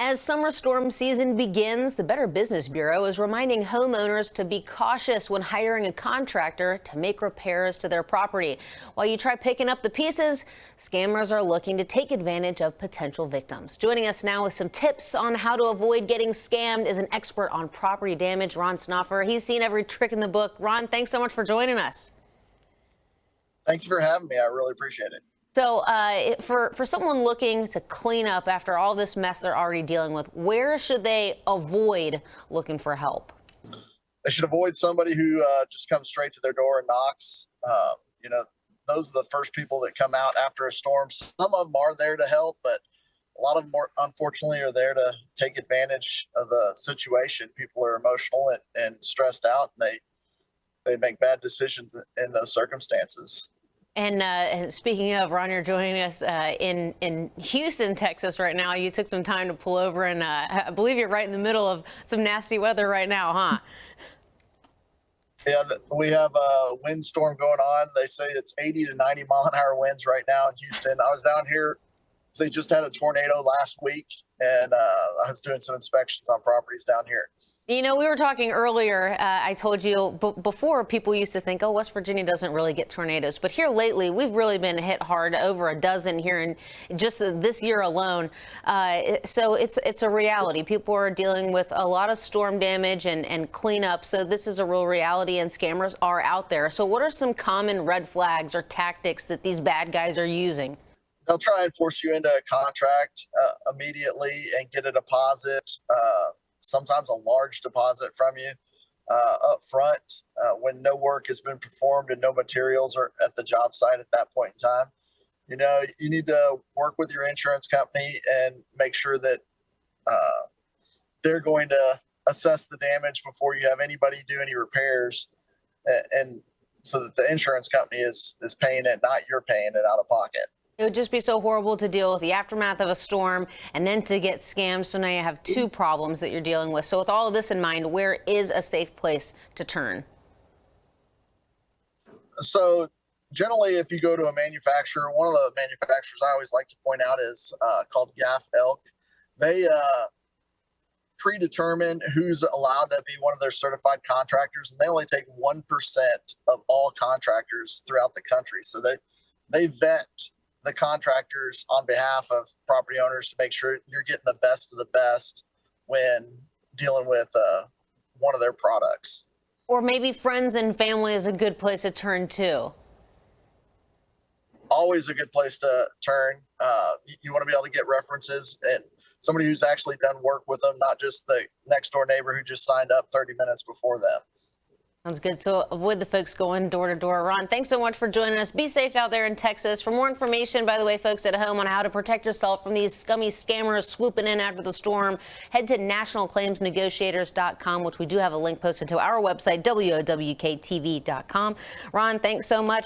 As summer storm season begins, the Better Business Bureau is reminding homeowners to be cautious when hiring a contractor to make repairs to their property. While you try picking up the pieces, scammers are looking to take advantage of potential victims. Joining us now with some tips on how to avoid getting scammed is an expert on property damage, Ron Snuffer. He's seen every trick in the book. Ron, thanks so much for joining us. Thank you for having me. I really appreciate it. So for someone looking to clean up after all this mess they're already dealing with, where should they avoid looking for help? They should avoid somebody who just comes straight to their door and knocks. Those are the first people that come out after a storm. Some of them are there to help, but a lot of them, unfortunately, are there to take advantage of the situation. People are emotional and stressed out, and they make bad decisions in those circumstances. And speaking of, Ron, you're joining us in Houston, Texas right now. You took some time to pull over, and I believe you're right in the middle of some nasty weather right now, huh? Yeah, we have a windstorm going on. They say it's 80 to 90 mile an hour winds right now in Houston. I was down here. They just had a tornado last week, and I was doing some inspections on properties down here. You know, we were talking earlier, I told you before, people used to think, oh, West Virginia doesn't really get tornadoes. But here lately, we've really been hit hard, over a dozen here in just this year alone. So it's a reality. People are dealing with a lot of storm damage and cleanup. So this is a real reality, and scammers are out there. So what are some common red flags or tactics that these bad guys are using? They'll try and force you into a contract immediately and get a deposit. Sometimes a large deposit from you up front when no work has been performed and no materials are at the job site at that point in time. You know, you need to work with your insurance company and make sure that they're going to assess the damage before you have anybody do any repairs, and so that the insurance company is paying it, not you're paying it out of pocket. It would just be so horrible to deal with the aftermath of a storm and then to get scammed. So now you have two problems that you're dealing with. So with all of this in mind, where is a safe place to turn? So generally, if you go to a manufacturer, one of the manufacturers I always like to point out is called Gaff Elk. They predetermine who's allowed to be one of their certified contractors, and they only take 1% of all contractors throughout the country. So they vet the contractors on behalf of property owners to make sure you're getting the best of the best when dealing with one of their products. Or maybe friends and family is a good place to turn to. Always a good place to turn. You want to be able to get references and somebody who's actually done work with them, not just the next door neighbor who just signed up 30 minutes before them. Sounds good. So avoid the folks going door to door. Ron, thanks so much for joining us. Be safe out there in Texas. For more information, by the way, folks at home, on how to protect yourself from these scummy scammers swooping in after the storm, head to nationalclaimsnegotiators.com, which we do have a link posted to our website, WOWKTV.com. Ron, thanks so much.